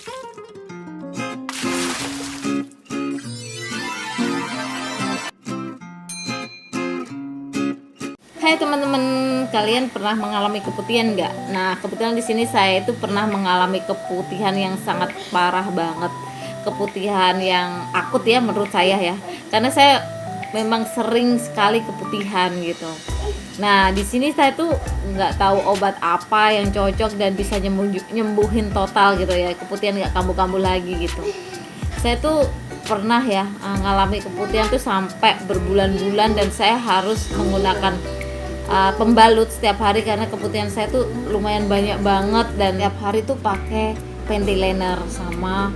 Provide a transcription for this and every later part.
Hai teman-teman, kalian pernah mengalami keputihan nggak? Nah, kebetulan di sini saya itu pernah mengalami keputihan yang sangat parah banget, keputihan yang akut ya menurut saya ya, karena saya memang sering sekali keputihan gitu. Nah, di sini saya tuh nggak tahu obat apa yang cocok dan bisa nyembuhin total gitu ya, keputihan nggak kambuh-kambuh lagi gitu. Saya tuh pernah ya ngalami keputihan tuh sampai berbulan-bulan dan saya harus menggunakan pembalut setiap hari karena keputihan saya tuh lumayan banyak banget, dan tiap hari tuh pakai pentiliner, sama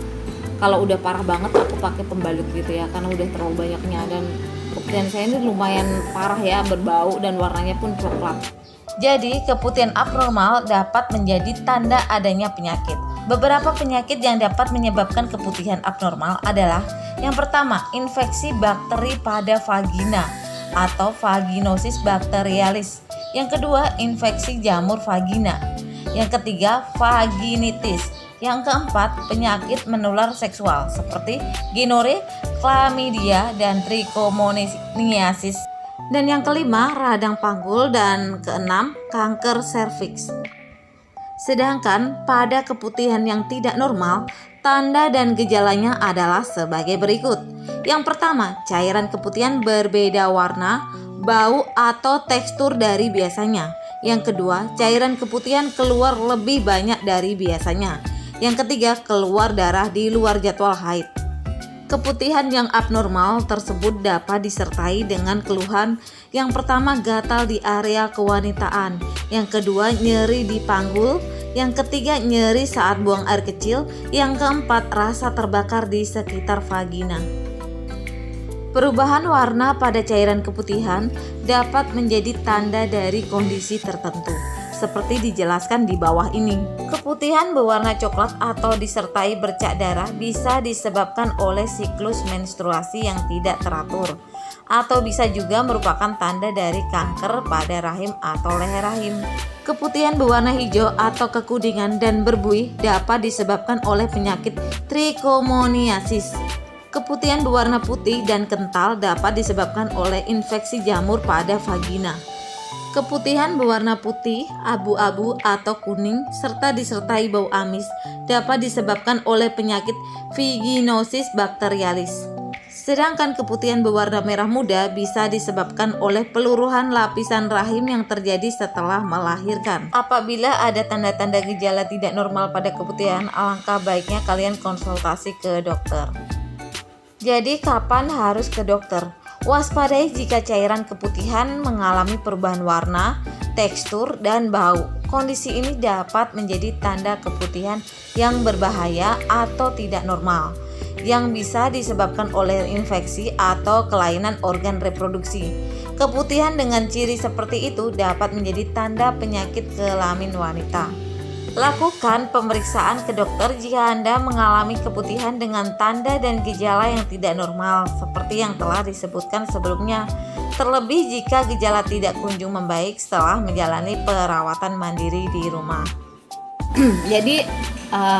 kalau udah parah banget aku pakai pembalut gitu ya karena udah terlalu banyaknya. Dan keputihan saya ini lumayan parah ya, berbau dan warnanya pun coklat. Jadi, keputihan abnormal dapat menjadi tanda adanya penyakit. Beberapa penyakit yang dapat menyebabkan keputihan abnormal adalah: yang pertama, infeksi bakteri pada vagina atau vaginosis bakterialis. Yang kedua, infeksi jamur vagina. Yang ketiga, vaginitis. Yang keempat, penyakit menular seksual seperti ginore, chlamydia, dan trichomoniasis. Dan yang kelima, radang panggul, dan keenam, kanker serviks. Sedangkan pada keputihan yang tidak normal, tanda dan gejalanya adalah sebagai berikut. Yang pertama, cairan keputihan berbeda warna, bau, atau tekstur dari biasanya. Yang kedua, cairan keputihan keluar lebih banyak dari biasanya. Yang ketiga, keluar darah di luar jadwal haid. Keputihan yang abnormal tersebut dapat disertai dengan keluhan. Yang pertama, gatal di area kewanitaan. Yang kedua, nyeri di panggul. Yang ketiga, nyeri saat buang air kecil. Yang keempat, rasa terbakar di sekitar vagina. Perubahan warna pada cairan keputihan dapat menjadi tanda dari kondisi tertentu, seperti dijelaskan di bawah ini. Keputihan berwarna coklat atau disertai bercak darah bisa disebabkan oleh siklus menstruasi yang tidak teratur, atau bisa juga merupakan tanda dari kanker pada rahim atau leher rahim. Keputihan berwarna hijau atau kekuningan dan berbuih dapat disebabkan oleh penyakit trichomoniasis. Keputihan berwarna putih dan kental dapat disebabkan oleh infeksi jamur pada vagina. Keputihan berwarna putih, abu-abu, atau kuning serta disertai bau amis dapat disebabkan oleh penyakit vaginosis bakterialis. Sedangkan keputihan berwarna merah muda bisa disebabkan oleh peluruhan lapisan rahim yang terjadi setelah melahirkan. Apabila ada tanda-tanda gejala tidak normal pada keputihan, alangkah baiknya kalian konsultasi ke dokter. Jadi, kapan harus ke dokter? Waspadai jika cairan keputihan mengalami perubahan warna, tekstur, dan bau. Kondisi ini dapat menjadi tanda keputihan yang berbahaya atau tidak normal, yang bisa disebabkan oleh infeksi atau kelainan organ reproduksi. Keputihan dengan ciri seperti itu dapat menjadi tanda penyakit kelamin wanita. Lakukan pemeriksaan ke dokter jika Anda mengalami keputihan dengan tanda dan gejala yang tidak normal seperti yang telah disebutkan sebelumnya, terlebih jika gejala tidak kunjung membaik setelah menjalani perawatan mandiri di rumah. Jadi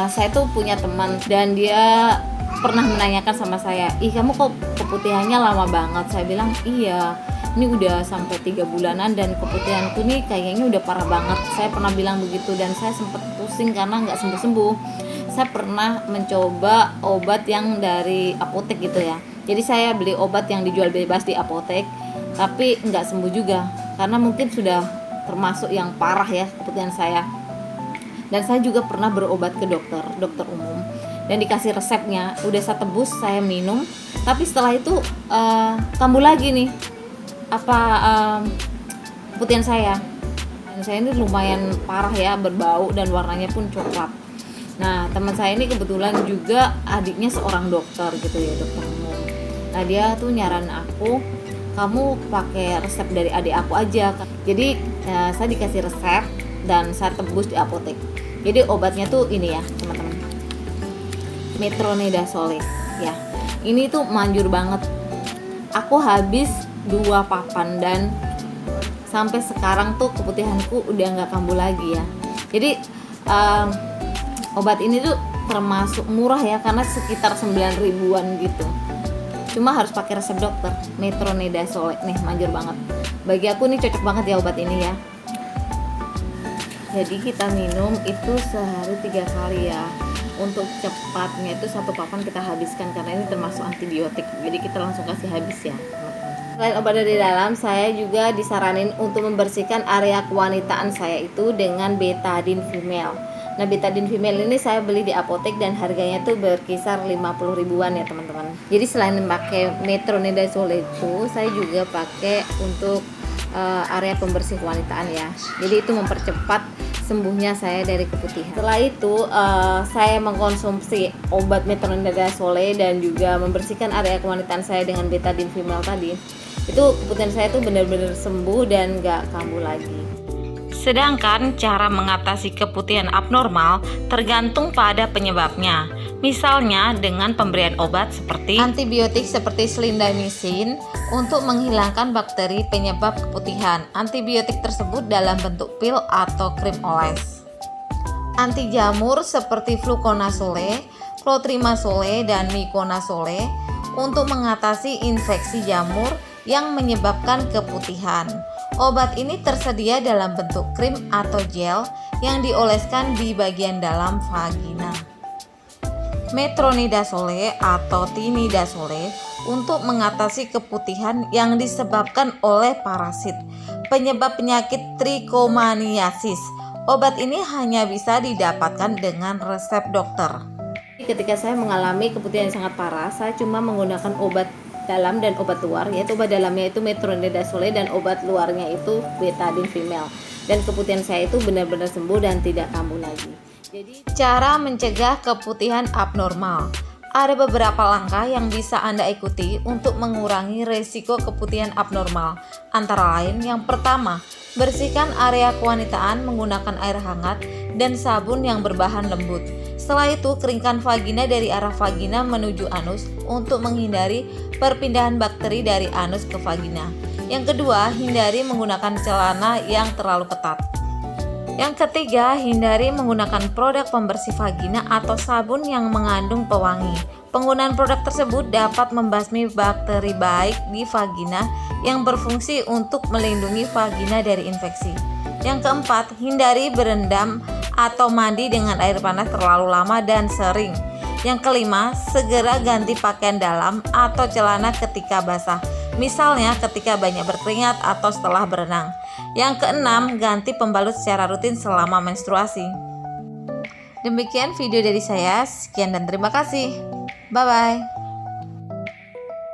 saya tuh punya teman dan dia pernah menanyakan sama saya, "Ih, kamu kok keputihannya lama banget?" Saya bilang, "Iya, ini udah sampai 3 bulanan dan keputihanku nih kayaknya udah parah banget." Saya pernah bilang begitu dan saya sempat pusing karena nggak sembuh-sembuh. Saya pernah mencoba obat yang dari apotek gitu ya. Jadi saya beli obat yang dijual bebas di apotek, tapi nggak sembuh juga karena mungkin sudah termasuk yang parah ya keputihan saya. Dan saya juga pernah berobat ke dokter umum dan dikasih resepnya, udah saya tebus, saya minum, tapi setelah itu kambuh lagi nih keputihan saya. Dan saya ini lumayan parah ya, berbau dan warnanya pun coklat. Nah, teman saya ini kebetulan juga adiknya seorang dokter gitu ya, dokter umum. Nah, dia tuh nyaran aku, "Kamu pakai resep dari adik aku aja." Jadi saya dikasih resep dan saya tebus di apotek. Jadi obatnya tuh ini ya teman-teman, metronidazole ya. Ini tuh manjur banget. Aku habis 2 papan dan sampai sekarang tuh keputihanku udah nggak kambuh lagi ya. Jadi obat ini tuh termasuk murah ya, karena sekitar 9 ribuan gitu. Cuma harus pakai resep dokter. Metronidazole nih, manjur banget. Bagi aku nih cocok banget ya obat ini ya. Jadi kita minum itu sehari 3 kali ya. Untuk cepatnya itu 1 papan kita habiskan, karena ini termasuk antibiotik. Jadi kita langsung kasih habis ya, teman-teman. Selain obat dari dalam, saya juga disaranin untuk membersihkan area kewanitaan saya itu dengan betadine female. Nah, betadine female ini saya beli di apotek dan harganya tuh berkisar 50 ribuan ya teman-teman. Jadi selain pakai metronidazole itu, saya juga pakai untuk area pembersih kewanitaan ya. Jadi itu mempercepat sembuhnya saya dari keputihan. Setelah itu saya mengkonsumsi obat metronidazole dan juga membersihkan area kewanitaan saya dengan betadine female tadi. Itu keputihan saya tuh benar-benar sembuh dan gak kambuh lagi. Sedangkan cara mengatasi keputihan abnormal tergantung pada penyebabnya. Misalnya dengan pemberian obat seperti antibiotik seperti clindamycin untuk menghilangkan bakteri penyebab keputihan. Antibiotik tersebut dalam bentuk pil atau krim oles. Anti jamur seperti fluconazole, clotrimazole, dan miconazole untuk mengatasi infeksi jamur yang menyebabkan keputihan. Obat ini tersedia dalam bentuk krim atau gel yang dioleskan di bagian dalam vagina. Metronidazole atau tinidazole untuk mengatasi keputihan yang disebabkan oleh parasit, penyebab penyakit trichomoniasis. Obat ini hanya bisa didapatkan dengan resep dokter. Ketika saya mengalami keputihan yang sangat parah, saya cuma menggunakan obat dalam dan obat luar, yaitu obat dalamnya itu metronidazole dan obat luarnya itu betadine female. Dan keputihan saya itu benar-benar sembuh dan tidak kambuh lagi. Jadi cara mencegah keputihan abnormal. Ada beberapa langkah yang bisa Anda ikuti untuk mengurangi resiko keputihan abnormal. Antara lain, yang pertama, bersihkan area kewanitaan menggunakan air hangat dan sabun yang berbahan lembut. Setelah itu, keringkan vagina dari arah vagina menuju anus untuk menghindari perpindahan bakteri dari anus ke vagina. Yang kedua, hindari menggunakan celana yang terlalu ketat. Yang ketiga, hindari menggunakan produk pembersih vagina atau sabun yang mengandung pewangi. Penggunaan produk tersebut dapat membasmi bakteri baik di vagina yang berfungsi untuk melindungi vagina dari infeksi. Yang keempat, hindari berendam atau mandi dengan air panas terlalu lama dan sering. Yang kelima, segera ganti pakaian dalam atau celana ketika basah, misalnya ketika banyak berkeringat atau setelah berenang. Yang keenam, ganti pembalut secara rutin selama menstruasi. Demikian video dari saya, sekian dan terima kasih. Bye-bye.